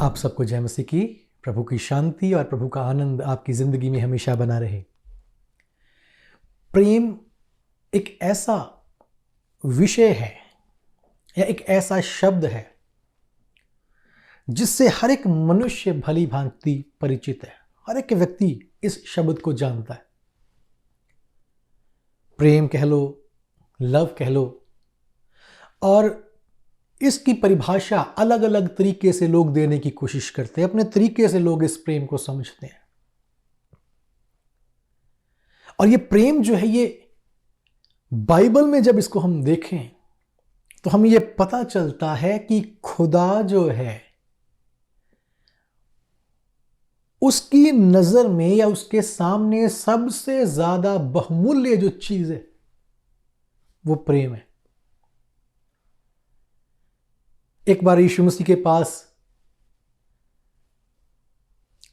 आप सबको जय मसीह की। प्रभु की शांति और प्रभु का आनंद आपकी जिंदगी में हमेशा बना रहे। प्रेम एक ऐसा विषय है या एक ऐसा शब्द है जिससे हर एक मनुष्य भली भांति परिचित है। हर एक व्यक्ति इस शब्द को जानता है। प्रेम कह लो, लव कह लो, और इसकी परिभाषा अलग अलग तरीके से लोग देने की कोशिश करते हैं। अपने तरीके से लोग इस प्रेम को समझते हैं। और ये प्रेम जो है, ये बाइबल में जब इसको हम देखें तो हमें ये पता चलता है कि खुदा जो है उसकी नजर में या उसके सामने सबसे ज्यादा बहुमूल्य जो चीज है वो प्रेम है। एक बार यीशु मसीह के पास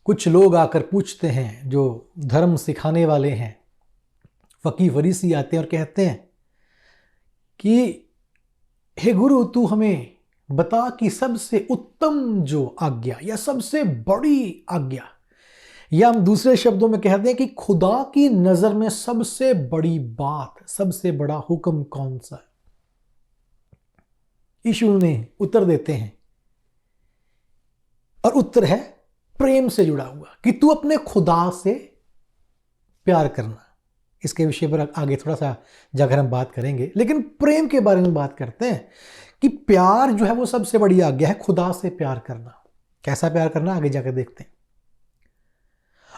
कुछ लोग आकर पूछते हैं, जो धर्म सिखाने वाले हैं, फकीह फरीसी आते हैं और कहते हैं कि हे गुरु, तू हमें बता कि सबसे उत्तम जो आज्ञा या सबसे बड़ी आज्ञा, या हम दूसरे शब्दों में कहते हैं कि खुदा की नजर में सबसे बड़ी बात, सबसे बड़ा हुक्म कौन सा है। यीशु ने उत्तर देते हैं और उत्तर है प्रेम से जुड़ा हुआ, कि तू अपने खुदा से प्यार करना। इसके विषय पर आगे थोड़ा सा जाकर हम बात करेंगे, लेकिन प्रेम के बारे में बात करते हैं कि प्यार जो है वो सबसे बड़ी आज्ञा है, खुदा से प्यार करना। कैसा प्यार करना आगे जाकर देखते हैं।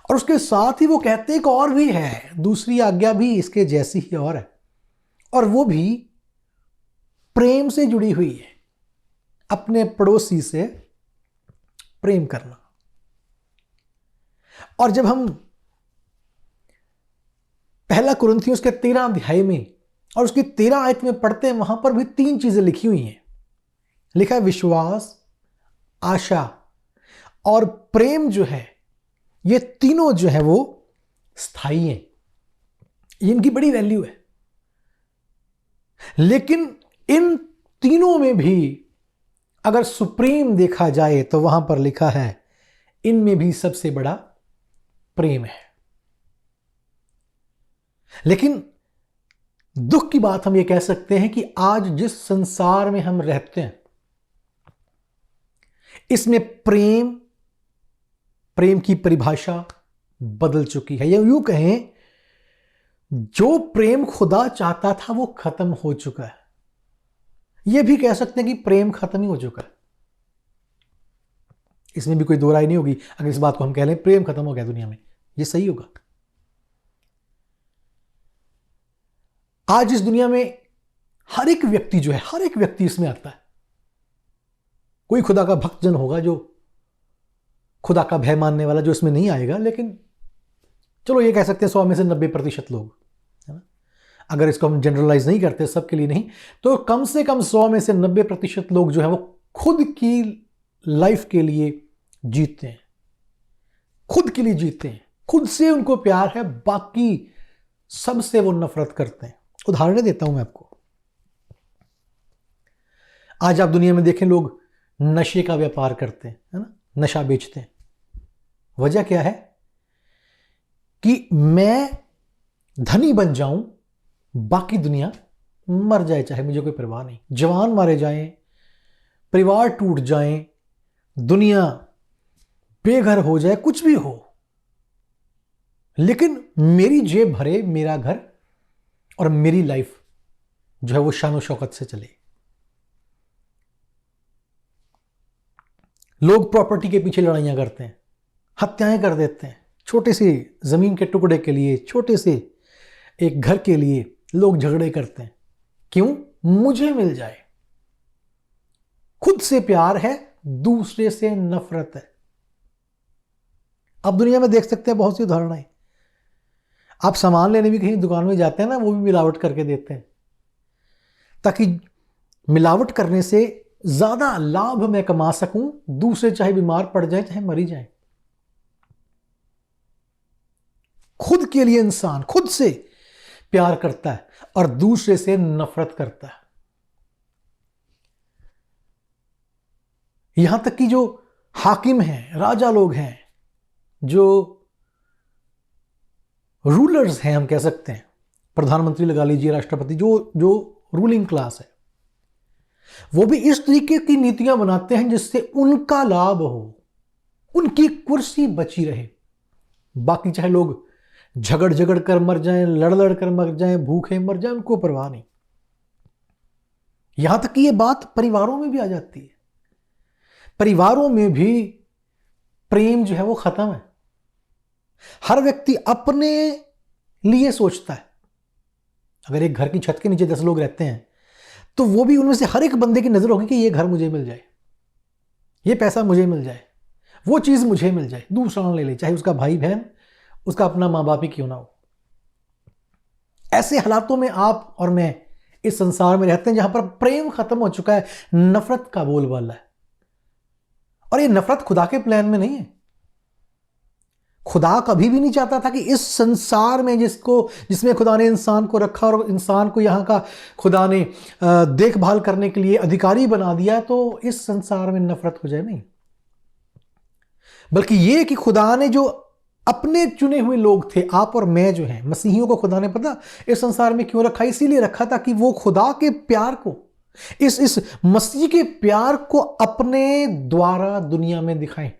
और उसके साथ ही वो कहते हैं कि और भी है, दूसरी आज्ञा भी इसके जैसी ही और है, और वो भी प्रेम से जुड़ी हुई है, अपने पड़ोसी से प्रेम करना। और जब हम पहला कुरिन्थियों के 13 अध्याय में और उसकी 13 आयत में पढ़ते हैं, वहां पर भी 3 चीजें लिखी हुई हैं। लिखा है विश्वास, आशा और प्रेम जो है, ये तीनों जो है वो स्थायी हैं। इनकी बड़ी वैल्यू है। लेकिन इन तीनों में भी अगर सुप्रीम देखा जाए तो वहां पर लिखा है इनमें भी सबसे बड़ा प्रेम है। लेकिन दुख की बात हम ये कह सकते हैं कि आज जिस संसार में हम रहते हैं, इसमें प्रेम की परिभाषा बदल चुकी है। या यूं कहें, जो प्रेम खुदा चाहता था वो खत्म हो चुका है। यह भी कह सकते हैं कि प्रेम खत्म ही हो चुका है। इसमें भी कोई दो राय नहीं होगी अगर इस बात को हम कह लें प्रेम खत्म हो गया दुनिया में। यह सही होगा। आज इस दुनिया में हर एक व्यक्ति जो है, हर एक व्यक्ति इसमें आता है। कोई खुदा का भक्तजन होगा, जो खुदा का भय मानने वाला, जो इसमें नहीं आएगा। लेकिन चलो ये कह सकते हैं 100 में से 90% लोग, है ना। अगर इसको हम जनरलाइज नहीं करते, सबके लिए नहीं, तो कम से कम 100 में से 90% लोग जो है वो खुद की लाइफ के लिए जीते हैं, खुद के लिए जीते हैं, खुद से उनको प्यार है, बाकी सबसे वो नफरत करते हैं। उदाहरण देता हूं मैं आपको। आज आप दुनिया में देखें, लोग नशे का व्यापार करते हैं, है ना, नशा बेचते हैं। वजह क्या है कि मैं धनी बन जाऊं, बाकी दुनिया मर जाए, चाहे मुझे कोई परवाह नहीं। जवान मारे जाएं, परिवार टूट जाएं, दुनिया बेघर हो जाए, कुछ भी हो, लेकिन मेरी जेब भरे, मेरा घर और मेरी लाइफ जो है वो शान शौकत से चले। लोग प्रॉपर्टी के पीछे लड़ाइयां करते हैं, हत्याएं कर देते हैं। छोटे से जमीन के टुकड़े के लिए, छोटे से एक घर के लिए लोग झगड़े करते हैं। क्यों? मुझे मिल जाए। खुद से प्यार है, दूसरे से नफरत है। आप दुनिया में देख सकते हैं बहुत सी उदाहरण। आप सामान लेने भी कहीं दुकान में जाते हैं ना, वो भी मिलावट करके देते हैं, ताकि मिलावट करने से ज्यादा लाभ मैं कमा सकूं, दूसरे चाहे बीमार पड़ जाए, चाहे मरी जाए। खुद के लिए इंसान खुद से प्यार करता है और दूसरे से नफरत करता है। यहां तक कि जो हाकिम हैं, राजा लोग हैं, जो रूलर्स हैं, हम कह सकते हैं, प्रधानमंत्री लगा लीजिए, राष्ट्रपति, जो रूलिंग क्लास है, वो भी इस तरीके की नीतियां बनाते हैं जिससे उनका लाभ हो, उनकी कुर्सी बची रहे। बाकी चाहे लोग झगड़ झगड़ कर मर जाएं, लड़ लड़ कर मर जाएं, भूखे मर जाएं, उनको परवाह नहीं। यहां तक कि ये बात परिवारों में भी आ जाती है। परिवारों में भी प्रेम जो है वो खत्म है। हर व्यक्ति अपने लिए सोचता है। अगर एक घर की छत के नीचे 10 लोग रहते हैं तो वो भी उनमें से हर एक बंदे की नजर होगी कि ये घर मुझे मिल जाए, ये पैसा मुझे मिल जाए, वो चीज मुझे मिल जाए, दूसरा ना ले ले, चाहे उसका भाई बहन, उसका अपना मां बाप ही क्यों ना हो। ऐसे हालातों में आप और मैं इस संसार में रहते हैं जहां पर प्रेम खत्म हो चुका है, नफरत का बोलबाला है। और ये नफरत खुदा के प्लान में नहीं है। खुदा कभी भी नहीं चाहता था कि इस संसार में जिसमें खुदा ने इंसान को रखा और इंसान को यहां का खुदा ने देखभाल करने के लिए अधिकारी बना दिया, तो इस संसार में नफरत हो जाए। नहीं, बल्कि यह कि खुदा ने जो अपने चुने हुए लोग थे, आप और मैं जो हैं, मसीहियों को खुदा ने पता इस संसार में क्यों रखा, इसीलिए रखा था कि वो खुदा के प्यार को, इस मसीह के प्यार को अपने द्वारा दुनिया में दिखाएं,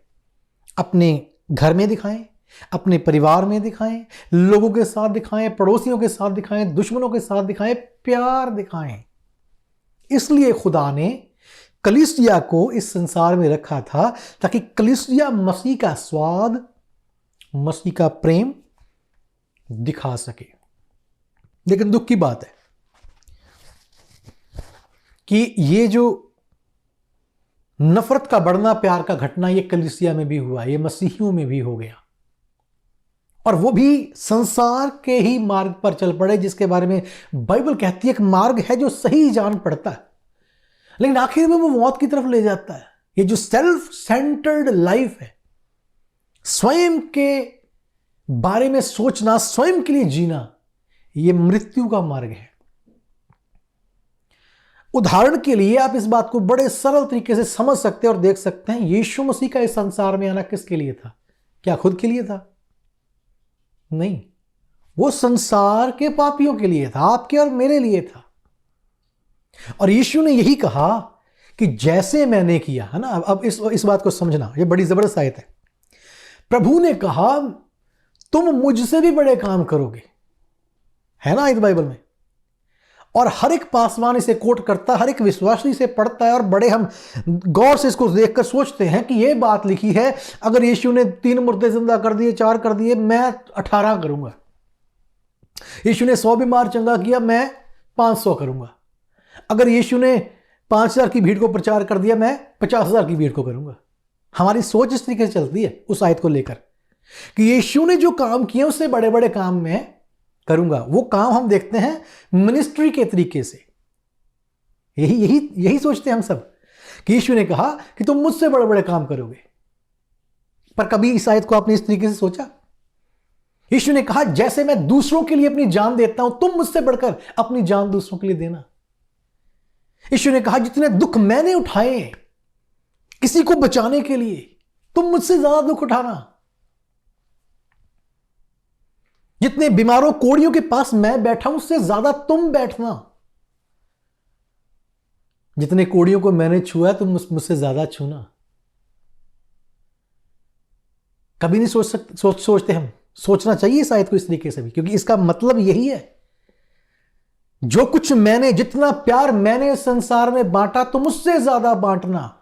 अपने घर में दिखाएं, अपने परिवार में दिखाएं, लोगों के साथ दिखाएं, पड़ोसियों के साथ दिखाएं, दुश्मनों के साथ दिखाएं, प्यार दिखाएं। इसलिए खुदा ने कलीसिया को इस संसार में रखा था ताकि कलीसिया मसीह का स्वाद, मसीह का प्रेम दिखा सके। लेकिन दुख की बात है कि ये जो नफरत का बढ़ना, प्यार का घटना, ये कलीसिया में भी हुआ, ये मसीहियों में भी हो गया, और वो भी संसार के ही मार्ग पर चल पड़े जिसके बारे में बाइबल कहती है एक मार्ग है जो सही जान पड़ता है, लेकिन आखिर में वो मौत की तरफ ले जाता है। ये जो सेल्फ सेंटर्ड लाइफ है, स्वयं के बारे में सोचना, स्वयं के लिए जीना, ये मृत्यु का मार्ग है। उदाहरण के लिए आप इस बात को बड़े सरल तरीके से समझ सकते हैं और देख सकते हैं। यीशु मसीह का इस संसार में आना किसके लिए था? क्या खुद के लिए था? नहीं, वो संसार के पापियों के लिए था, आपके और मेरे लिए था। और यीशु ने यही कहा कि जैसे मैंने किया है ना। अब इस बात को समझना, ये बड़ी जबरदस्त आयत है। प्रभु ने कहा तुम मुझसे भी बड़े काम करोगे, है ना आयत बाइबल में। और हर एक पासवान इसे कोट करता है, हर एक विश्वासी इसे पढ़ता है, और बड़े हम गौर से इसको देखकर सोचते हैं कि यह बात लिखी है, अगर यीशु ने 3 मुर्दे जिंदा कर दिए, 4 कर दिए, मैं 18 करूंगा। यीशु ने 100 बीमार चंगा किया, मैं 500 करूंगा। अगर यीशु ने 5000 की भीड़ को प्रचार कर दिया, मैं 50,000 की भीड़ को करूंगा। हमारी सोच इस तरीके से चलती है उस आयत को लेकर कि यीशु ने जो काम किए उससे बड़े बड़े काम मैं करूंगा। वो काम हम देखते हैं मिनिस्ट्री के तरीके से। यही सोचते हैं हम सब कि यीशु ने कहा कि तुम मुझसे बड़े बड़े काम करोगे। पर कभी इस आयत को आपने इस तरीके से सोचा? यीशु ने कहा जैसे मैं दूसरों के लिए अपनी जान देता हूं, तुम मुझसे बढ़कर अपनी जान दूसरों के लिए देना। यीशु ने कहा जितने दुख मैंने उठाए किसी को बचाने के लिए, तुम मुझसे ज्यादा दुख उठाना। जितने बीमारों कोड़ियों के पास मैं बैठा हूं उससे ज्यादा तुम बैठना। जितने कोड़ियों को मैंने छुआ तुम मुझसे ज्यादा छूना। कभी नहीं सोचते हम। सोचना चाहिए इस आयत को इस तरीके से भी, क्योंकि इसका मतलब यही है, जो कुछ मैंने, जितना प्यार मैंने इस संसार में बांटा तुम उससे ज्यादा बांटना।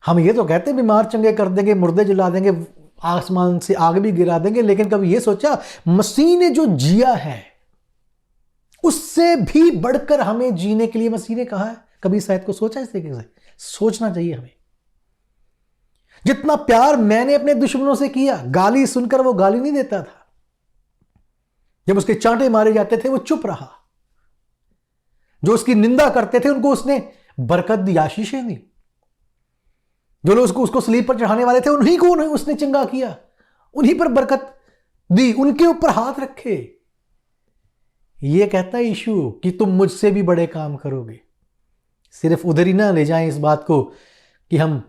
हम ये तो कहते हैं बीमार चंगे कर देंगे, मुर्दे जला देंगे, आसमान से आग भी गिरा देंगे, लेकिन कभी यह सोचा मसीह ने जो जिया है उससे भी बढ़कर हमें जीने के लिए मसीह ने कहा है? कभी शायद को सोचा इस तरीके से? सोचना चाहिए हमें। जितना प्यार मैंने अपने दुश्मनों से किया, गाली सुनकर वो गाली नहीं देता था, जब उसके चांटे मारे जाते थे वो चुप रहा, जो उसकी निंदा करते थे उनको उसने बरकत दी, आशीषें दी, जो लोग उसको सलीब पर चढ़ाने वाले थे उन्हीं को उसने चंगा किया, उन्हीं पर बरकत दी, उनके ऊपर हाथ रखे। ये कहता है यीशु कि तुम मुझसे भी बड़े काम करोगे। सिर्फ उधर ही ना ले जाएं इस बात को कि हम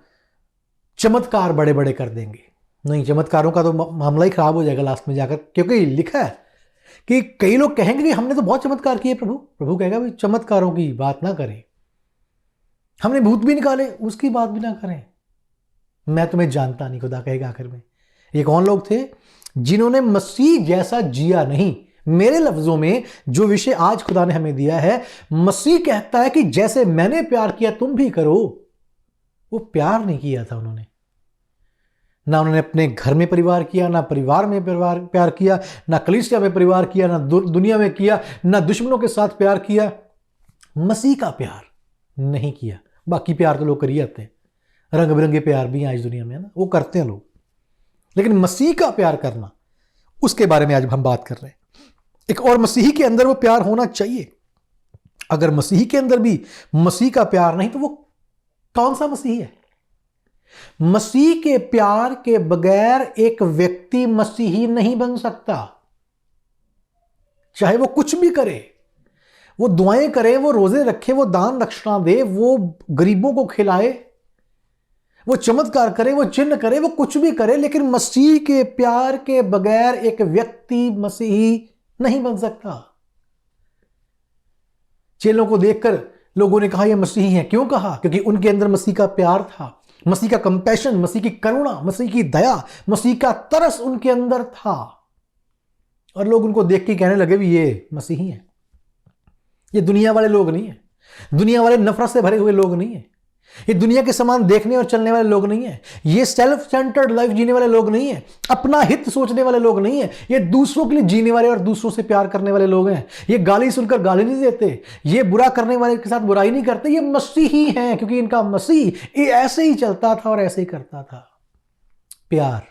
चमत्कार बड़े बड़े कर देंगे। नहीं, चमत्कारों का तो मामला ही खराब हो जाएगा लास्ट में जाकर, क्योंकि लिखा है कि कई लोग कहेंगे कि हमने तो बहुत चमत्कार किए प्रभु। प्रभु कहेगा भाई चमत्कारों की बात ना करें, हमने भूत भी निकाले उसकी बात भी ना करें, मैं तुम्हें जानता नहीं, खुदा कहेगा आखिर में। ये कौन लोग थे? जिन्होंने मसीह जैसा जिया नहीं। मेरे लफ्जों में जो विषय आज खुदा ने हमें दिया है, मसीह कहता है कि जैसे मैंने प्यार किया तुम भी करो। वो प्यार नहीं किया था उन्होंने, ना उन्होंने अपने घर में परिवार किया, ना परिवार में प्यार किया, ना कलीसिया में परिवार किया, ना दुनिया में किया, ना दुश्मनों के साथ प्यार किया। मसीह का प्यार नहीं किया। बाकी प्यार तो लोग कर ही जाते हैं, रंग बिरंगे प्यार भी हैं आज दुनिया में, है ना, वो करते हैं लोग, लेकिन मसीह का प्यार करना, उसके बारे में आज हम बात कर रहे हैं। एक और मसीही के अंदर वो प्यार होना चाहिए। अगर मसीही के अंदर भी मसीह का प्यार नहीं तो वो कौन सा मसीही है? मसीह के प्यार के बगैर एक व्यक्ति मसीही नहीं बन सकता। चाहे वो कुछ भी करे, वो दुआएं करे, वो रोजे रखे, वो दान दक्षिणा दे, वो गरीबों को खिलाए, वो चमत्कार करे, वो चिन्ह करे, वो कुछ भी करे, लेकिन मसीह के प्यार के बगैर एक व्यक्ति मसीही नहीं बन सकता। चेलों को देखकर लोगों ने कहा ये मसीही हैं। क्यों कहा? क्योंकि उनके अंदर मसीह का प्यार था, मसीह का कंपैशन, मसीह की करुणा, मसीह की दया, मसीह का तरस उनके अंदर था। और लोग उनको देख के कहने लगे भी ये मसीही हैं। ये दुनिया वाले लोग नहीं है, दुनिया वाले नफरत से भरे हुए लोग नहीं है, ये दुनिया के समान देखने और चलने वाले लोग नहीं है, ये सेल्फ सेंटर्ड लाइफ जीने वाले लोग नहीं है, अपना हित सोचने वाले लोग नहीं है, ये दूसरों के लिए जीने वाले और दूसरों से प्यार करने वाले लोग हैं। ये गाली सुनकर गाली नहीं देते, ये बुरा करने वाले के साथ बुराई नहीं करते, ये मसीही हैं, क्योंकि इनका मसीह ये ऐसे ही चलता था और ऐसे ही करता था। प्यार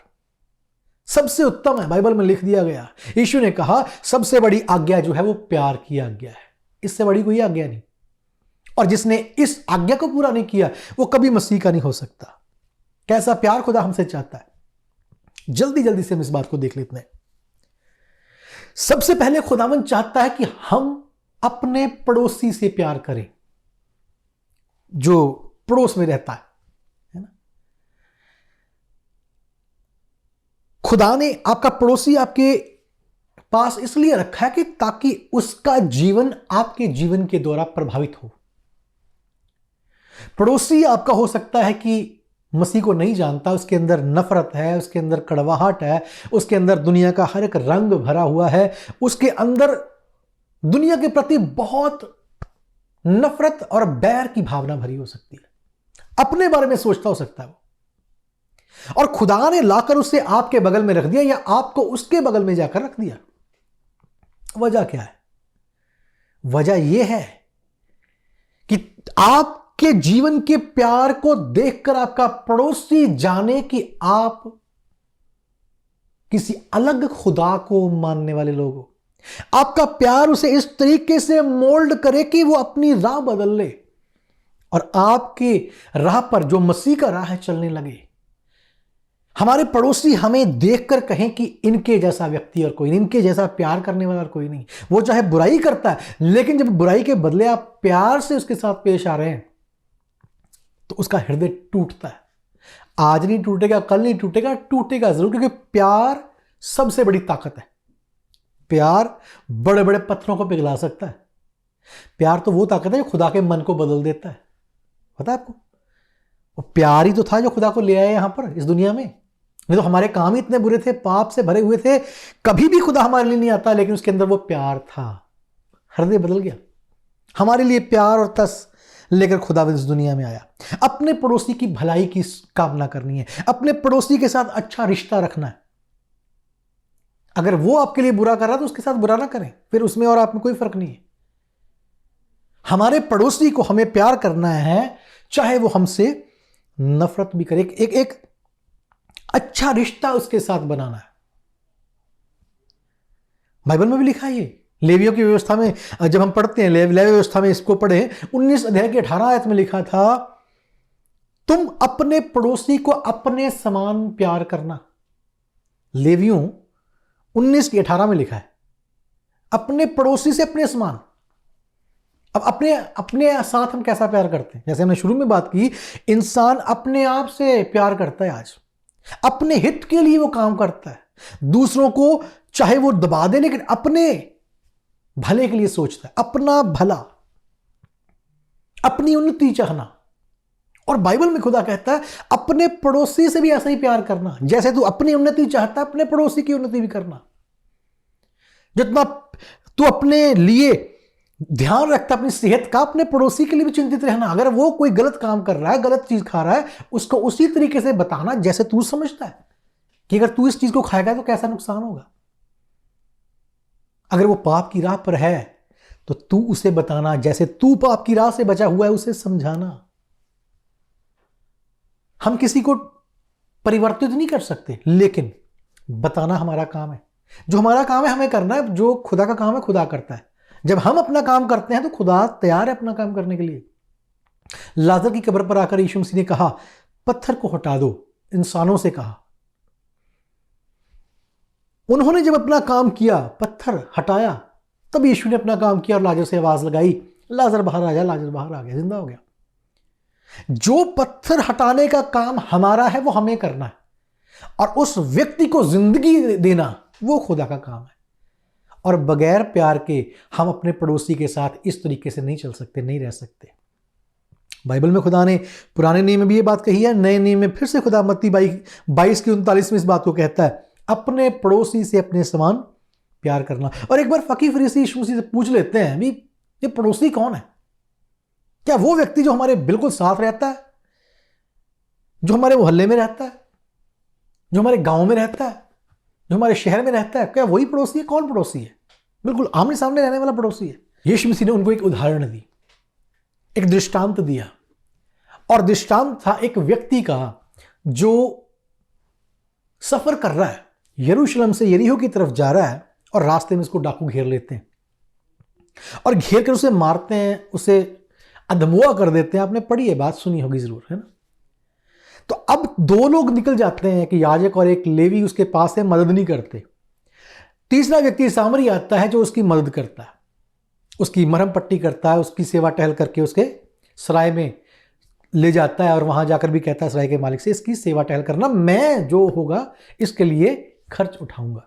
सबसे उत्तम है, बाइबल में लिख दिया गया। यीशु ने कहा सबसे बड़ी आज्ञा जो है वो प्यार की आज्ञा है, इससे बड़ी कोई आज्ञा नहीं। और जिसने इस आज्ञा को पूरा नहीं किया वो कभी मसीह का नहीं हो सकता। कैसा प्यार खुदा हमसे चाहता है, जल्दी जल्दी से हम इस बात को देख लेते हैं। सबसे पहले खुदावन चाहता है कि हम अपने पड़ोसी से प्यार करें, जो पड़ोस में रहता है ना। खुदा ने आपका पड़ोसी आपके पास इसलिए रखा है कि ताकि उसका जीवन आपके जीवन के द्वारा प्रभावित हो। पड़ोसी आपका हो सकता है कि मसीह को नहीं जानता, उसके अंदर नफरत है, उसके अंदर कड़वाहट है, उसके अंदर दुनिया का हर एक रंग भरा हुआ है, उसके अंदर दुनिया के प्रति बहुत नफरत और बैर की भावना भरी हो सकती है, अपने बारे में सोचता हो सकता है वो। और खुदा ने लाकर उसे आपके बगल में रख दिया या आपको उसके बगल में जाकर रख दिया। वजह क्या है? वजह यह है कि आपके जीवन के प्यार को देखकर आपका पड़ोसी जाने कि आप किसी अलग खुदा को मानने वाले लोग हो। आपका प्यार उसे इस तरीके से मोल्ड करे कि वो अपनी राह बदल ले और आपके राह पर, जो मसीह का राह है, चलने लगे। हमारे पड़ोसी हमें देखकर कहें कि इनके जैसा व्यक्ति और कोई नहीं, इनके जैसा प्यार करने वाला और कोई नहीं। वो चाहे बुराई करता है, लेकिन जब बुराई के बदले आप प्यार से उसके साथ पेश आ रहे हैं तो उसका हृदय टूटता है। आज नहीं टूटेगा, कल नहीं टूटेगा, टूटेगा जरूर, क्योंकि प्यार सबसे बड़ी ताकत है। प्यार बड़े बड़े पत्थरों को पिघला सकता है। प्यार तो वो ताकत है जो खुदा के मन को बदल देता है। पता है आपको? वो प्यार ही तो था जो खुदा को ले आया यहां पर इस दुनिया में। नहीं तो हमारे काम ही इतने बुरे थे, पाप से भरे हुए थे, कभी भी खुदा हमारे लिए नहीं आता, लेकिन उसके अंदर वो प्यार था। हृदय बदल गया, हमारे लिए प्यार और तस लेकर खुदा इस दुनिया में आया। अपने पड़ोसी की भलाई की कामना करनी है, अपने पड़ोसी के साथ अच्छा रिश्ता रखना है। अगर वो आपके लिए बुरा कर रहा है तो उसके साथ बुरा ना करें, फिर उसमें और आप में कोई फर्क नहीं है। हमारे पड़ोसी को हमें प्यार करना है, चाहे वो हमसे नफरत भी करे। एक अच्छा रिश्ता उसके साथ बनाना है। बाइबल में भी लिखा है ये। लेवियों की व्यवस्था में जब हम पढ़ते हैं, लेवी व्यवस्था में इसको पढ़े, 19 अध्याय की 18 आयत में लिखा था, तुम अपने पड़ोसी को अपने समान प्यार करना। लेवियों 19 की 18 में लिखा है, अपने पड़ोसी से अपने समान। अब अपने अपने साथ हम कैसा प्यार करते हैं? जैसे हमने शुरू में बात की, इंसान अपने आप से प्यार करता है। आज अपने हित के लिए वो काम करता है, दूसरों को चाहे वो दबा दे, लेकिन अपने भले के लिए सोचता है, अपना भला, अपनी उन्नति चाहना। और बाइबल में खुदा कहता है अपने पड़ोसी से भी ऐसा ही प्यार करना, जैसे तू अपनी उन्नति चाहता है अपने पड़ोसी की उन्नति भी करना। जितना तू अपने लिए ध्यान रखता अपनी सेहत का, अपने पड़ोसी के लिए भी चिंतित रहना। अगर वो कोई गलत काम कर रहा है, गलत चीज खा रहा है, उसको उसी तरीके से बताना जैसे तू समझता है कि अगर तू इस चीज को खाएगा तो कैसा नुकसान होगा। अगर वो पाप की राह पर है तो तू उसे बताना जैसे तू पाप की राह से बचा हुआ है, उसे समझाना। हम किसी को परिवर्तित नहीं कर सकते, लेकिन बताना हमारा काम है। जो हमारा काम है हमें करना है, जो खुदा का काम है खुदा करता है। जब हम अपना काम करते हैं तो खुदा तैयार है अपना काम करने के लिए। लाजर की कब्र पर आकर यीशु मसीह ने कहा पत्थर को हटा दो, इंसानों से कहा। उन्होंने जब अपना काम किया, पत्थर हटाया, तब यीशु ने अपना काम किया और लाजर से आवाज लगाई, लाजर बाहर आ जा। लाजर बाहर आ गया, जिंदा हो गया। जो पत्थर हटाने का काम हमारा है वो हमें करना है, और उस व्यक्ति को जिंदगी देना वो खुदा का काम है। और बगैर प्यार के हम अपने पड़ोसी के साथ इस तरीके से नहीं चल सकते, नहीं रह सकते। बाइबल में खुदा ने पुराने नियम में भी ये बात कही है, नए नियम में फिर से खुदा मत्ती 22:39 में इस बात को कहता है, अपने पड़ोसी से अपने समान प्यार करना। और एक बार फकीह फरीसी यीशु मसीह से पूछ लेते हैं, भी ये पड़ोसी कौन है? क्या वो व्यक्ति जो हमारे बिल्कुल साथ रहता है, जो हमारे मोहल्ले में रहता है, जो हमारे गांव में रहता है, जो हमारे शहर में रहता है, क्या वही पड़ोसी है? कौन पड़ोसी है? बिल्कुल आमने सामने रहने वाला पड़ोसी है। यीशु मसीह ने उनको एक उदाहरण दी, एक दृष्टांत दिया। और दृष्टांत था एक व्यक्ति का जो सफर कर रहा है, यरूशलेम से यरीहो की तरफ जा रहा है, और रास्ते में उसको डाकू घेर लेते हैं और घेर कर उसे मारते हैं, उसे अधमुआ कर देते हैं। आपने पढ़ी है, बात सुनी होगी जरूर, है ना? तो अब दो लोग निकल जाते हैं, कि याजक और एक लेवी उसके पास है, मदद नहीं करते। तीसरा व्यक्ति सामरी आता है जो उसकी मदद करता है, उसकी मरहम पट्टी करता है, उसकी सेवा टहल करके उसके सराय में ले जाता है, और वहां जाकर भी कहता है सराय के मालिक से, इसकी सेवा टहल करना, मैं जो होगा इसके लिए खर्च उठाऊंगा।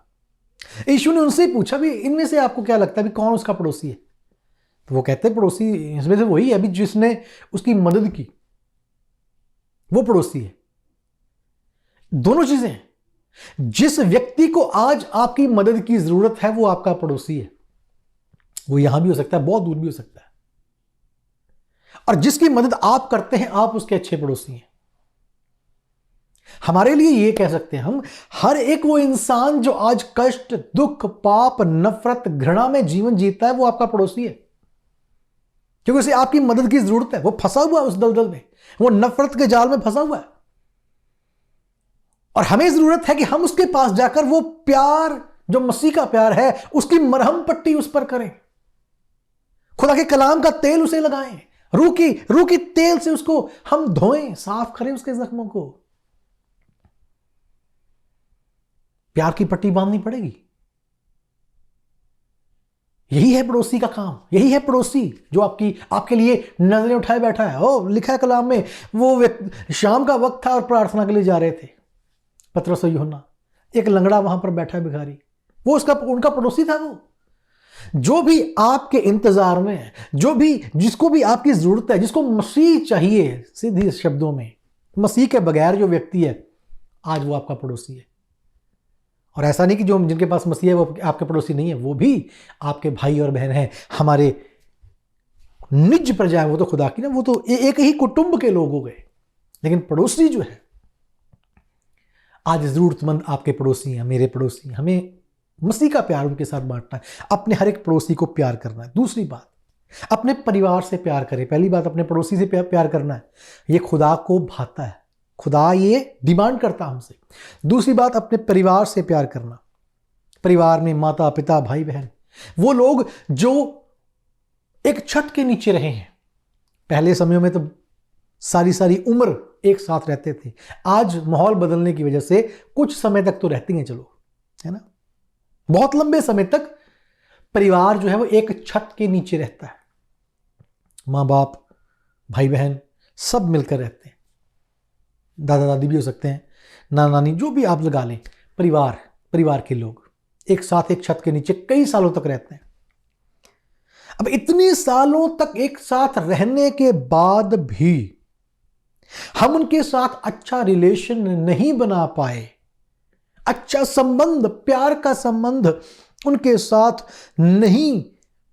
यीशु ने उनसे पूछा, भी इनमें से आपको क्या लगता है भी कौन उसका पड़ोसी है? तो वो कहते हैं पड़ोसी इसमें से वही है अभी जिसने उसकी मदद की, वो पड़ोसी है। दोनों चीजें हैं। जिस व्यक्ति को आज आपकी मदद की जरूरत है वो आपका पड़ोसी है। वो यहां भी हो सकता है, बहुत दूर भी हो सकता है। और जिसकी मदद आप करते हैं आप उसके अच्छे पड़ोसी हैं। हमारे लिए ये कह सकते हैं हम, हर एक वो इंसान जो आज कष्ट, दुख, पाप, नफरत, घृणा में जीवन जीता है वो आपका पड़ोसी है, क्योंकि उसे आपकी मदद की जरूरत है। वो फंसा हुआ है उस दलदल में, वो नफरत के जाल में फंसा हुआ है, और हमें जरूरत है कि हम उसके पास जाकर वो प्यार जो मसीह का प्यार है उसकी मरहम पट्टी उस पर करें, खुदा के कलाम का तेल उसे लगाएं, रूह की तेल से उसको हम धोएं, साफ करें उसके जख्मों को। प्यार की पट्टी बांधनी पड़ेगी। यही है पड़ोसी का काम, यही है पड़ोसी जो आपके लिए नजरें उठाए बैठा है। ओ, लिखा है कलाम में, वो शाम का वक्त था और प्रार्थना के लिए जा रहे थे पतरस और यूहन्ना, एक लंगड़ा वहां पर बैठा है भिखारी, वो उनका पड़ोसी था। वो जो भी आपके इंतजार में है, जिसको भी आपकी जरूरत है, जिसको मसीह चाहिए, सीधे शब्दों में मसीह के बगैर जो व्यक्ति है आज वो आपका पड़ोसी है। और ऐसा नहीं कि जो जिनके पास मसीह है वो आपके पड़ोसी नहीं है, वो भी आपके भाई और बहन हैं, हमारे निज प्रजा है, वो तो खुदा की ना, वो तो एक ही कुटुंब के लोग हो गए। लेकिन पड़ोसी जो है आज जरूरतमंद आपके पड़ोसी हैं, मेरे पड़ोसी हैं। हमें मसीह का प्यार उनके साथ बांटना है, अपने हर एक पड़ोसी को प्यार करना है। दूसरी बात, अपने परिवार से प्यार करें। पहली बात, अपने पड़ोसी से प्यार करना है, ये खुदा को भाता है, खुदा ये डिमांड करता हमसे। दूसरी बात, अपने परिवार से प्यार करना। परिवार में माता पिता भाई बहन, वो लोग जो एक छत के नीचे रहे हैं। पहले समयों में तो सारी उम्र एक साथ रहते थे, आज माहौल बदलने की वजह से कुछ समय तक तो रहती हैं, चलो, है ना। बहुत लंबे समय तक परिवार जो है वो एक छत के नीचे रहता है। माँ बाप, भाई बहन सब मिलकर रहते हैं। दादा दादी भी हो सकते हैं, नाना नानी, जो भी आप लगा लें, परिवार के लोग एक साथ एक छत के नीचे कई सालों तक रहते हैं। अब इतने सालों तक एक साथ रहने के बाद भी हम उनके साथ अच्छा रिलेशन नहीं बना पाए, अच्छा संबंध, प्यार का संबंध उनके साथ नहीं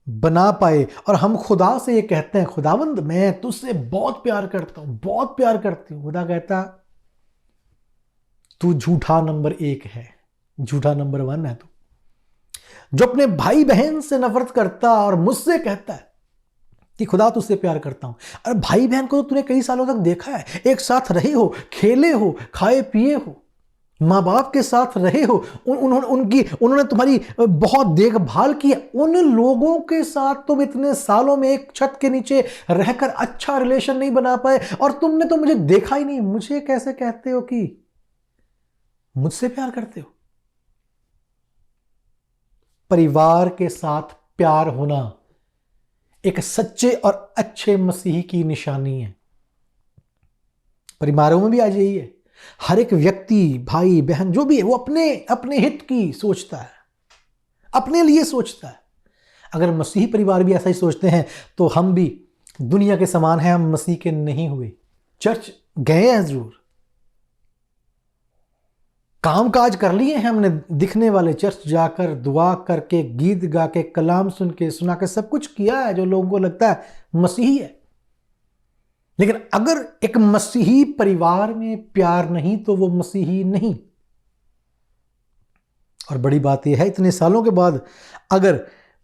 बना पाए, और हम खुदा से ये कहते हैं, खुदावंद मैं तुझसे बहुत प्यार करता हूं, बहुत प्यार करती हूं। खुदा कहता तू झूठा नंबर 1 है, झूठा नंबर 1 है तू, जो अपने भाई बहन से नफरत करता और मुझसे कहता है कि खुदा तुझसे प्यार करता हूं। अरे भाई बहन को तो तूने कई सालों तक देखा है, एक साथ रहे हो, खेले हो, खाए पिए हो, माँ बाप के साथ रहे हो, उन्होंने तुम्हारी बहुत देखभाल की। उन लोगों के साथ तुम इतने सालों में एक छत के नीचे रहकर अच्छा रिलेशन नहीं बना पाए, और तुमने तो मुझे देखा ही नहीं, मुझे कैसे कहते हो कि मुझसे प्यार करते हो? परिवार के साथ प्यार होना एक सच्चे और अच्छे मसीही की निशानी है। परिवारों में भी आज यही है, हर एक व्यक्ति, भाई बहन जो भी है, वो अपने हित की सोचता है, अपने लिए सोचता है। अगर मसीही परिवार भी ऐसा ही सोचते हैं तो हम भी दुनिया के समान हैं, हम मसीह के नहीं हुए। चर्च गए हैं जरूर, काम काज कर लिए हैं हमने, दिखने वाले चर्च जाकर दुआ करके, गीत गा के, कलाम सुन के, सुना के, सब कुछ किया है जो लोगों को लगता है मसीही है। लेकिन अगर एक मसीही परिवार में प्यार नहीं तो वो मसीही नहीं। और बड़ी बात यह है, इतने सालों के बाद अगर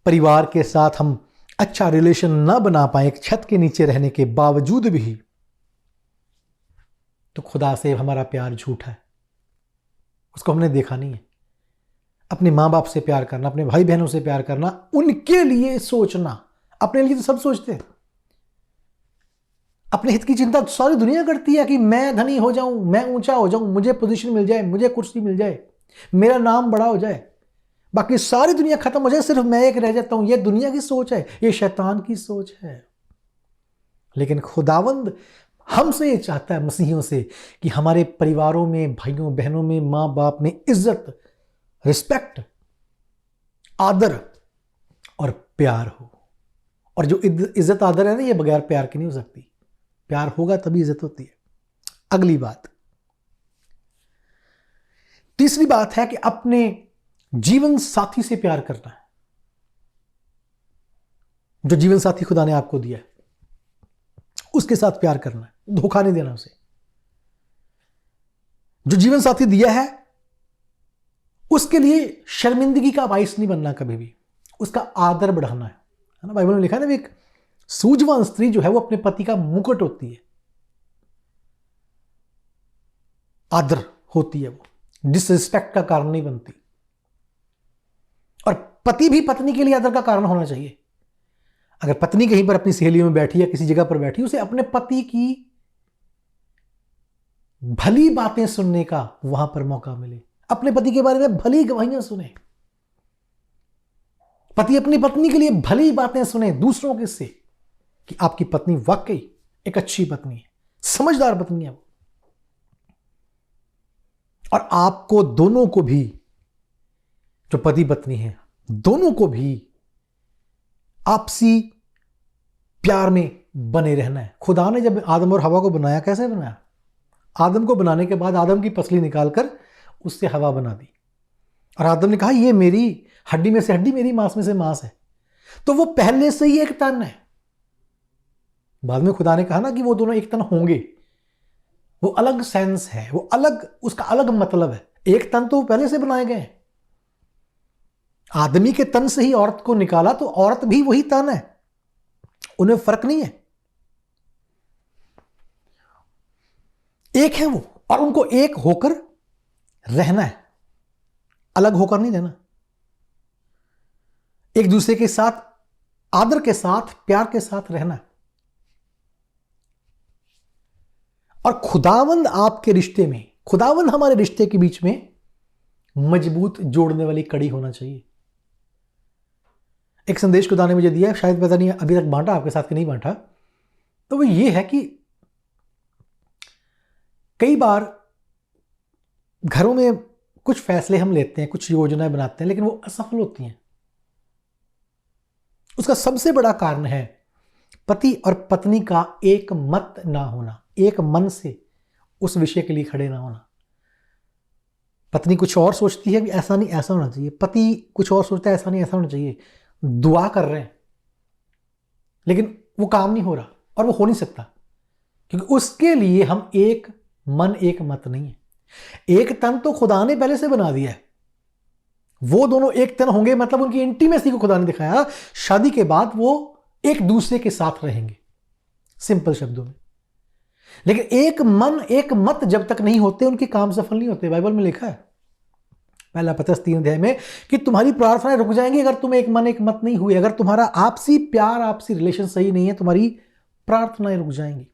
परिवार के साथ हम अच्छा रिलेशन ना बना पाए, एक छत के नीचे रहने के बावजूद भी, तो खुदा से हमारा प्यार झूठा है, उसको हमने देखा नहीं है। अपने माँ बाप से प्यार करना, अपने भाई बहनों से प्यार करना, उनके लिए सोचना, अपने लिए तो सब सोचते हैं, अपने हित की चिंता तो सारी दुनिया करती है कि मैं धनी हो जाऊं, मैं ऊंचा हो जाऊं, मुझे पोजीशन मिल जाए, मुझे कुर्सी मिल जाए, मेरा नाम बड़ा हो जाए, बाकी सारी दुनिया खत्म हो जाए, सिर्फ मैं एक रह जाता हूं। यह दुनिया की सोच है, यह शैतान की सोच है। लेकिन खुदावंद हमसे ये चाहता है, मसीहियों से, कि हमारे परिवारों में, भाइयों बहनों में, माँ बाप में इज्जत, रिस्पेक्ट, आदर और प्यार हो। और जो इज्जत आदर है ना, ये बगैर प्यार की नहीं हो सकती। प्यार होगा तभी इज्जत होती है। अगली बात, तीसरी बात है कि अपने जीवन साथी से प्यार करना है। जो जीवन साथी खुदा ने आपको दिया है, उसके साथ प्यार करना है, धोखा नहीं देना उसे। जो जीवन साथी दिया है उसके लिए शर्मिंदगी का बाइस नहीं बनना, कभी भी उसका आदर बढ़ाना है ना। बाइबल में लिखा है ना, एक सूझवान स्त्री जो है वो अपने पति का मुकुट होती है, आदर होती है, वो डिसरिस्पेक्ट का कारण नहीं बनती। और पति भी पत्नी के लिए आदर का कारण होना चाहिए। अगर पत्नी कहीं पर अपनी सहेलियों में बैठी है, किसी जगह पर बैठी, उसे अपने पति की भली बातें सुनने का वहां पर मौका मिले, अपने पति के बारे में भली गवाहियां सुने, पति अपनी पत्नी के लिए भली बातें सुने दूसरों के से, कि आपकी पत्नी वाकई एक अच्छी पत्नी है, समझदार पत्नी है वो। और आपको दोनों को भी, जो पति पत्नी है, दोनों को भी आपसी प्यार में बने रहना है। खुदा ने जब आदम और हवा को बनाया, कैसे बनाया? आदम को बनाने के बाद आदम की पसली निकालकर उससे हवा बना दी, और आदम ने कहा ये मेरी हड्डी में से हड्डी, मेरी मांस में से मांस है। तो वो पहले से ही एक तन है। बाद में खुदा ने कहा ना कि वो दोनों एक तन होंगे, वो अलग सेंस है, वो अलग, उसका अलग मतलब है। एक तन तो वो पहले से बनाए गए। आदमी के तन से ही औरत को निकाला, तो औरत भी वही तन है, उन्हें फर्क नहीं है, एक है वो। और उनको एक होकर रहना है, अलग होकर नहीं रहना। एक दूसरे के साथ आदर के साथ, प्यार के साथ रहना है। और खुदावंद आपके रिश्ते में, खुदावंद हमारे रिश्ते के बीच में मजबूत जोड़ने वाली कड़ी होना चाहिए। एक संदेश खुदा ने मुझे दिया, शायद पता नहीं अभी तक बांटा आपके साथ कि नहीं बांटा, तो वो ये है कि कई बार घरों में कुछ फैसले हम लेते हैं, कुछ योजनाएं बनाते हैं, लेकिन वो असफल होती हैं। उसका सबसे बड़ा कारण है पति और पत्नी का एक मत ना होना, एक मन से उस विषय के लिए खड़े ना होना। पत्नी कुछ और सोचती है कि ऐसा नहीं ऐसा होना चाहिए, पति कुछ और सोचता है ऐसा नहीं ऐसा होना चाहिए। दुआ कर रहे हैं लेकिन वो काम नहीं हो रहा और वो हो नहीं सकता, क्योंकि उसके लिए हम एक मन एक मत नहीं है। एक तन तो खुदा ने पहले से बना दिया है, वो दोनों एक तन होंगे, मतलब उनकी इंटीमेसी को खुदा ने दिखाया। शादी के बाद वो एक दूसरे के साथ रहेंगे, सिंपल शब्दों में। लेकिन एक मन एक मत जब तक नहीं होते उनके काम सफल नहीं होते। बाइबल में लिखा है पहला पतरस 3 अध्याय में कि तुम्हारी प्रार्थनाएं रुक जाएंगी अगर तुम एक मन एक मत नहीं हुए। अगर तुम्हारा आपसी प्यार आपसी रिलेशन सही नहीं है, तुम्हारी प्रार्थनाएं रुक जाएंगी।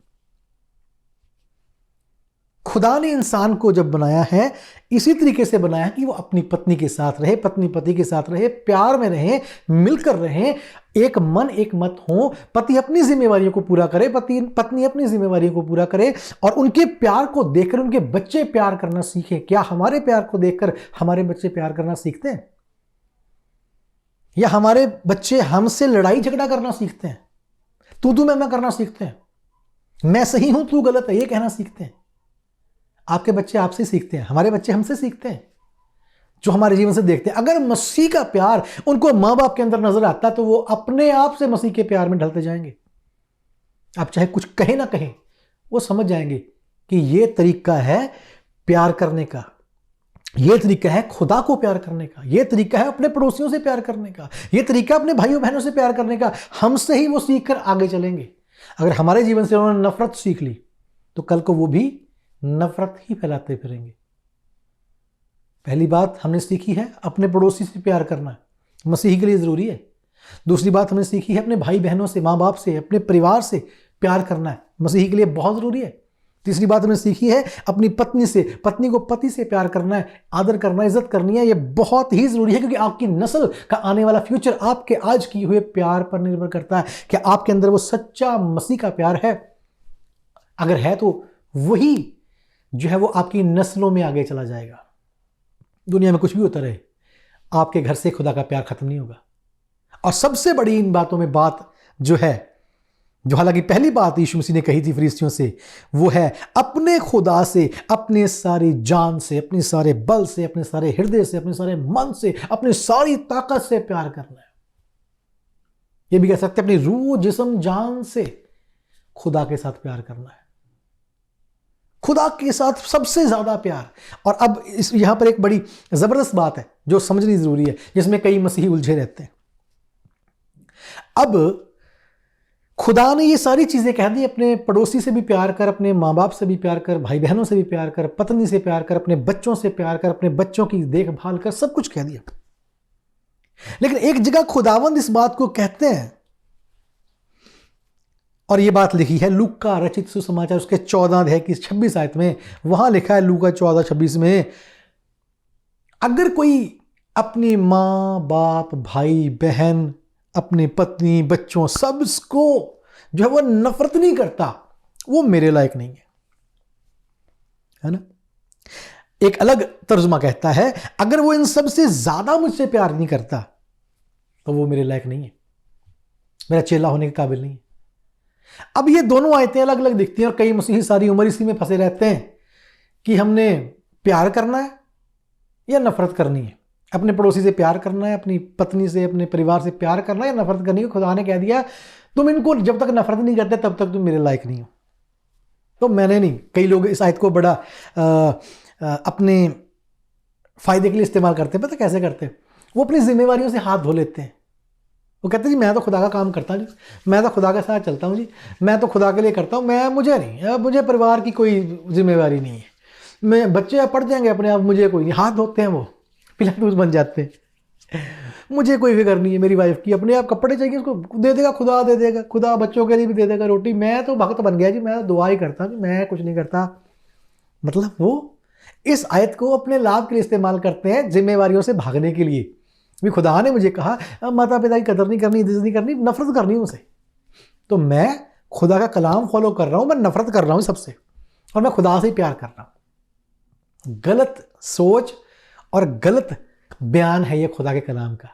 खुदा ने इंसान को जब बनाया है इसी तरीके से बनाया कि वो अपनी पत्नी के साथ रहे, पत्नी पति के साथ रहे, प्यार में रहे, मिलकर रहे, एक मन एक मत हो। पति अपनी जिम्मेवारियों को पूरा करे, पत्नी अपनी जिम्मेवारियों को पूरा करे, और उनके प्यार को देखकर उनके बच्चे प्यार करना सीखें। क्या हमारे प्यार को देखकर हमारे बच्चे प्यार करना सीखते हैं, या हमारे बच्चे हमसे लड़ाई झगड़ा करना सीखते हैं, तू मैं करना सीखते हैं, मैं सही हूं तू गलत है ये कहना सीखते हैं? आपके बच्चे आपसे सीखते हैं, हमारे बच्चे हमसे सीखते हैं, जो हमारे जीवन से देखते हैं। अगर मसीह का प्यार उनको माँ बाप के अंदर नजर आता तो वो अपने आप से मसीह के प्यार में ढलते जाएंगे। आप चाहे कुछ कहें ना कहें, वो समझ जाएंगे कि ये तरीका है प्यार करने का, ये तरीका है खुदा को प्यार करने का, ये तरीका है अपने पड़ोसियों से प्यार करने का, ये तरीका अपने भाइयों बहनों से प्यार करने का। हमसे ही वो सीख कर आगे चलेंगे। अगर हमारे जीवन से उन्होंने नफरत सीख ली तो कल को वो भी नफरत ही फैलाते फिरेंगे। पहली बात हमने सीखी है अपने पड़ोसी से प्यार करना, मसीह के लिए जरूरी है। दूसरी बात हमने सीखी है अपने भाई बहनों से, माँ बाप से, अपने परिवार से प्यार करना है, मसीह के लिए बहुत जरूरी है। तीसरी बात हमने सीखी है अपनी पत्नी से, पत्नी को पति से प्यार करना है, आदर करना है, इज्जत करनी है। यह बहुत ही जरूरी है, क्योंकि आपकी नस्ल का आने वाला फ्यूचर आपके आज किए हुए प्यार पर निर्भर करता है। कि आपके अंदर वो सच्चा मसीह का प्यार है? अगर है तो वही जो है वो आपकी नस्लों में आगे चला जाएगा। दुनिया में कुछ भी होता रहे, आपके घर से खुदा का प्यार खत्म नहीं होगा। और सबसे बड़ी इन बातों में बात जो है, जो हालांकि पहली बात यीशु मसीह ने कही थी फरीसियों से, वो है अपने खुदा से अपने सारी जान से, अपने सारे बल से, अपने सारे हृदय से, अपने सारे मन से, अपनी सारी ताकत से प्यार करना है। ये भी कह सकते हैं अपनी रूह जिस्म जान से खुदा के साथ प्यार करना है, खुदा के साथ सबसे ज्यादा प्यार। और अब यहां पर एक बड़ी जबरदस्त बात है जो समझनी जरूरी है, जिसमें कई मसीही उलझे रहते हैं। अब खुदा ने ये सारी चीजें कह दी, अपने पड़ोसी से भी प्यार कर, अपने माँ बाप से भी प्यार कर, भाई बहनों से भी प्यार कर, पत्नी से प्यार कर, अपने बच्चों से प्यार कर, अपने बच्चों की देखभाल कर, सब कुछ कह दिया। लेकिन एक जगह खुदावंद इस बात को कहते हैं, और ये बात लिखी है लूका रचित सुसमाचार उसके 14 अध्याय की 26 आयत में। वहां लिखा है लूका 14:26 में, अगर कोई अपनी माँ बाप भाई बहन अपनी पत्नी बच्चों सबको जो है वो नफरत नहीं करता, वो मेरे लायक नहीं है ना। एक अलग तर्जुमा कहता है, अगर वो इन सबसे ज्यादा मुझसे प्यार नहीं करता तो वो मेरे लायक नहीं है, मेरा चेला होने के काबिल नहीं है। अब ये दोनों आयतें अलग अलग दिखती हैं, और कई मसीही सारी उम्र इसी में फंसे रहते हैं कि हमने प्यार करना है या नफरत करनी है, अपने पड़ोसी से प्यार करना है, अपनी पत्नी से, अपने परिवार से प्यार करना है या नफरत करनी है। खुदा ने कह दिया तुम इनको जब तक नफरत नहीं करते तब तक तुम मेरे लायक नहीं हो। तो मैंने नहीं, कई लोग इस आयत को बड़ा अपने फायदे के लिए इस्तेमाल करते हैं। पता कैसे करते हैं? वो अपनी जिम्मेवारियों से हाथ धो लेते हैं। वो कहते हैं जी मैं तो खुदा का काम करता हूँ जी, मैं तो खुदा के साथ चलता हूँ जी, मैं तो खुदा के लिए करता हूँ, मुझे नहीं, मुझे परिवार की कोई जिम्मेवारी नहीं है, मैं बच्चे पढ़ जाएंगे अपने आप, मुझे कोई नहीं। हाथ धोते हैं वो, पिलातूस बन जाते हैं, मुझे कोई फिक्र नहीं है मेरी वाइफ की, अपने आप कपड़े चाहिए उसको दे देगा, खुदा दे देगा, खुदा बच्चों के लिए भी दे देगा रोटी, मैं तो भक्त बन गया जी, मैं तो दुआ ही करता हूँ, मैं कुछ नहीं करता। मतलब वो इस आयत को अपने लाभ के लिए इस्तेमाल करते हैं, जिम्मेवारियों से भागने के लिए। भी खुदा ने मुझे कहा माता पिता की कदर नहीं करनी, इज्जत नहीं करनी, नफरत करनी उनसे, तो मैं खुदा का कलाम फॉलो कर रहा हूं, मैं नफरत कर रहा हूं सबसे, और मैं खुदा से ही प्यार कर रहा हूं। गलत सोच और गलत बयान है ये खुदा के कलाम का।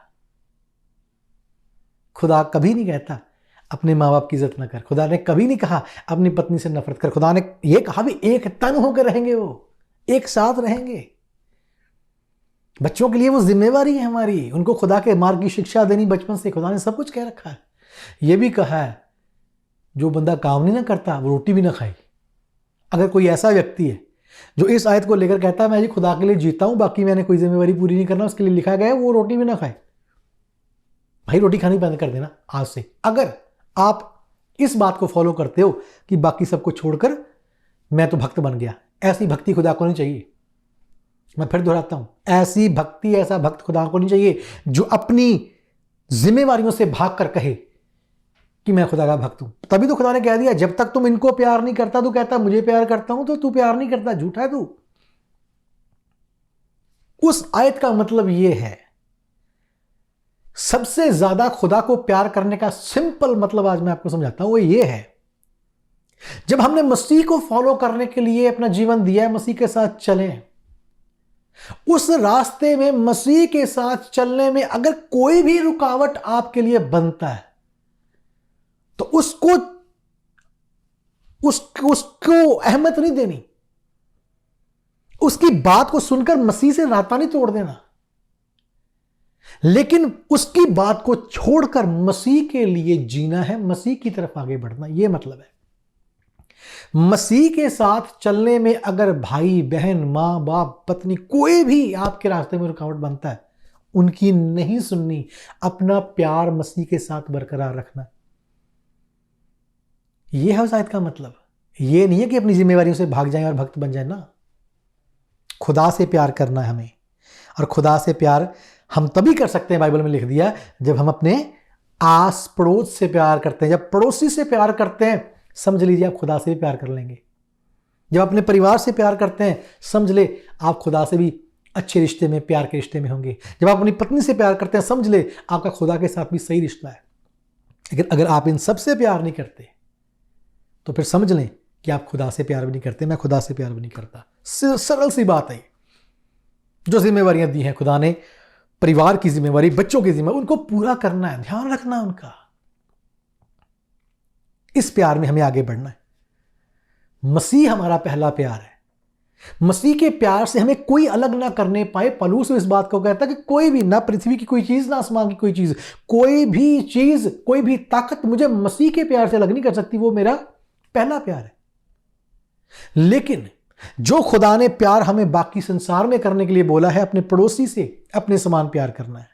खुदा कभी नहीं कहता अपने माँ बाप की इज्जत ना कर। खुदा ने कभी नहीं कहा अपनी पत्नी से नफरत कर। खुदा ने यह कहा भी एक तन होकर रहेंगे, वो एक साथ रहेंगे। बच्चों के लिए वो जिम्मेवारी है हमारी, उनको खुदा के मार्ग की शिक्षा देनी बचपन से। खुदा ने सब कुछ कह रखा है। यह भी कहा है जो बंदा काम नहीं ना करता वो रोटी भी ना खाए। अगर कोई ऐसा व्यक्ति है जो इस आयत को लेकर कहता है मैं जी खुदा के लिए जीता हूं, बाकी मैंने कोई जिम्मेवारी पूरी नहीं करना, उसके लिए लिखा गया है वो रोटी भी ना खाए, भाई रोटी खानी बंद कर देना आज से। अगर आप इस बात को फॉलो करते हो कि बाकी सबको छोड़कर मैं तो भक्त बन गया, ऐसी भक्ति खुदा को नहीं चाहिए। मैं फिर दोहराता हूं, ऐसी भक्ति, ऐसा भक्त खुदा को नहीं चाहिए जो अपनी जिम्मेवारियों से भागकर कहे कि मैं खुदा का भक्त हूं। तभी तो खुदा ने कह दिया जब तक तुम इनको प्यार नहीं करता, तू कहता मुझे प्यार करता हूं, तो तू प्यार नहीं करता, झूठा है तू। उस आयत का मतलब यह है, सबसे ज्यादा खुदा को प्यार करने का सिंपल मतलब आज मैं आपको समझाता हूं, वो ये है जब हमने मसीह को फॉलो करने के लिए अपना जीवन दिया है, मसीह के साथ चलें, उस रास्ते में मसीह के साथ चलने में अगर कोई भी रुकावट आपके लिए बनता है तो उसको अहमियत नहीं देनी, उसकी बात को सुनकर मसीह से नाता नहीं तोड़ देना, लेकिन उसकी बात को छोड़कर मसीह के लिए जीना है, मसीह की तरफ आगे बढ़ना। यह मतलब है मसीह के साथ चलने में अगर भाई बहन, मां बाप, पत्नी, कोई भी आपके रास्ते में रुकावट बनता है, उनकी नहीं सुननी, अपना प्यार मसीह के साथ बरकरार रखना। यह है उस आयत का मतलब। यह नहीं है कि अपनी जिम्मेवारियों से भाग जाएं और भक्त बन जाए ना। खुदा से प्यार करना है हमें, और खुदा से प्यार हम तभी कर सकते हैं, बाइबल में लिख दिया, जब हम अपने आस पड़ोस से प्यार करते हैं। जब पड़ोसी से प्यार करते हैं, समझ लीजिए आप खुदा से भी प्यार कर लेंगे। जब अपने परिवार से प्यार करते हैं, समझ ले आप खुदा से भी अच्छे रिश्ते में, प्यार के रिश्ते में होंगे। जब आप अपनी पत्नी से प्यार करते हैं, समझ ले आपका खुदा के साथ भी सही रिश्ता है। लेकिन अगर आप इन सब से प्यार नहीं करते तो फिर समझ लें कि आप खुदा से प्यार भी नहीं करते। मैं खुदा से प्यार भी नहीं करता। सरल सी बात है। जो जिम्मेवारियां दी हैं खुदा ने, परिवार की जिम्मेवारी, बच्चों की जिम्मेवारी, उनको पूरा करना है, ध्यान रखना है उनका। इस प्यार में हमें आगे बढ़ना है। मसीह हमारा पहला प्यार है। मसीह के प्यार से हमें कोई अलग ना करने पाए। पौलुस इस बात को कहता है कि कोई भी, ना पृथ्वी की कोई चीज, ना आसमान की कोई चीज, कोई भी चीज, कोई भी ताकत मुझे मसीह के प्यार से अलग नहीं कर सकती। वो मेरा पहला प्यार है। लेकिन जो खुदा ने प्यार हमें बाकी संसार में करने के लिए बोला है, अपने पड़ोसी से अपने समान प्यार करना है,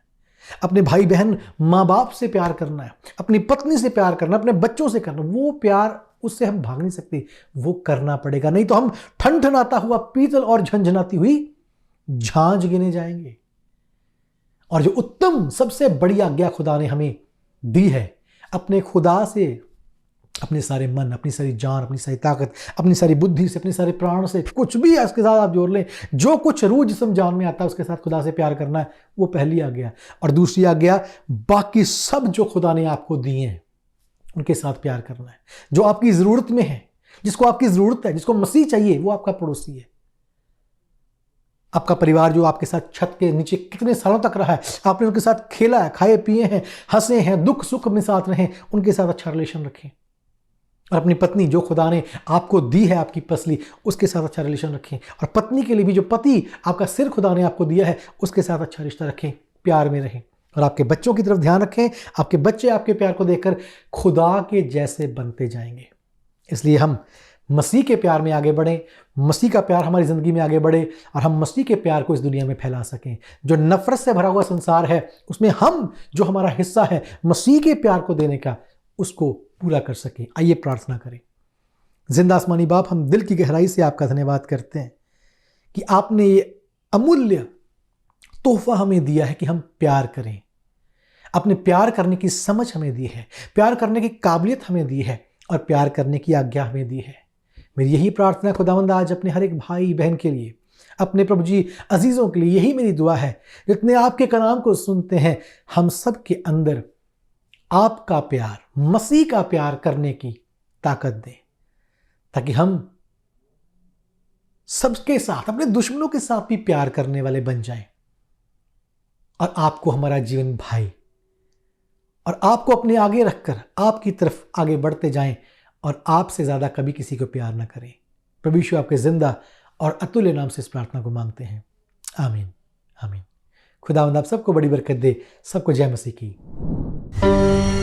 अपने भाई बहन, मां बाप से प्यार करना है, अपनी पत्नी से प्यार करना, अपने बच्चों से करना, वो प्यार, उससे हम भाग नहीं सकते, वो करना पड़ेगा। नहीं तो हम ठनठनाता हुआ पीतल और झंझनाती हुई झांझ गिने जाएंगे। और जो उत्तम सबसे बड़ी आज्ञा खुदा ने हमें दी है, अपने खुदा से अपने सारे मन, अपनी सारी जान, अपनी सारी ताकत, अपनी सारी बुद्धि से, अपने सारे प्राण से, कुछ भी इसके साथ आप जोड़ लें, जो कुछ रूह जिस्म जान में आता है उसके साथ खुदा से प्यार करना है। वो पहली आज्ञा। और दूसरी आज्ञा, बाकी सब जो खुदा ने आपको दिए हैं उनके साथ प्यार करना है। जो आपकी जरूरत में है, जिसको आपकी जरूरत है, जिसको मसीह चाहिए, वो आपका पड़ोसी है। आपका परिवार जो आपके साथ छत के नीचे कितने सालों तक रहा है, आपने उनके साथ खेला है, खाए पिए हैं, हंसे हैं, दुख सुख में साथ रहें, उनके साथ अच्छा रिलेशन रखें। और अपनी पत्नी जो खुदा ने आपको दी है, आपकी पसली, उसके साथ अच्छा रिलेशन रखें। और पत्नी के लिए भी जो पति, आपका सिर खुदा ने आपको दिया है, उसके साथ अच्छा रिश्ता रखें, प्यार में रहें। और आपके बच्चों की तरफ ध्यान रखें। आपके बच्चे आपके प्यार को देखकर खुदा के जैसे बनते जाएंगे। इसलिए हम मसीह के प्यार में आगे बढ़ें, मसीह का प्यार हमारी ज़िंदगी में आगे बढ़े, और हम मसीह के प्यार को इस दुनिया में फैला सकें। जो नफरत से भरा हुआ संसार है, उसमें हम जो हमारा हिस्सा है मसीह के प्यार को देने का, उसको पूरा कर सकें। आइए प्रार्थना करें। जिंदा आसमानी बाप, हम दिल की गहराई से आपका धन्यवाद करते हैं कि आपने ये अमूल्य तोहफा हमें दिया है कि हम प्यार करें। अपने प्यार करने की समझ हमें दी है, प्यार करने की काबिलियत हमें दी है, और प्यार करने की आज्ञा हमें दी है। मेरी यही प्रार्थना खुदावंद आज अपने हर एक भाई बहन के लिए, अपने प्रभु जी अजीज़ों के लिए, यही मेरी दुआ है। जितने आपके कलाम को सुनते हैं, हम सब के अंदर आपका प्यार, मसीह का प्यार करने की ताकत दे, ताकि हम सबके साथ, अपने दुश्मनों के साथ भी प्यार करने वाले बन जाएं और आपको हमारा जीवन भाई और आपको अपने आगे रखकर आपकी तरफ आगे बढ़ते जाएं और आपसे ज़्यादा कभी किसी को प्यार ना करें। प्रभु यीशु आपके जिंदा और अतुल्य नाम से इस प्रार्थना को मांगते हैं। आमीन आमीन। खुदावंद आप सबको बड़ी बरकत दे। सबको जय मसीह की।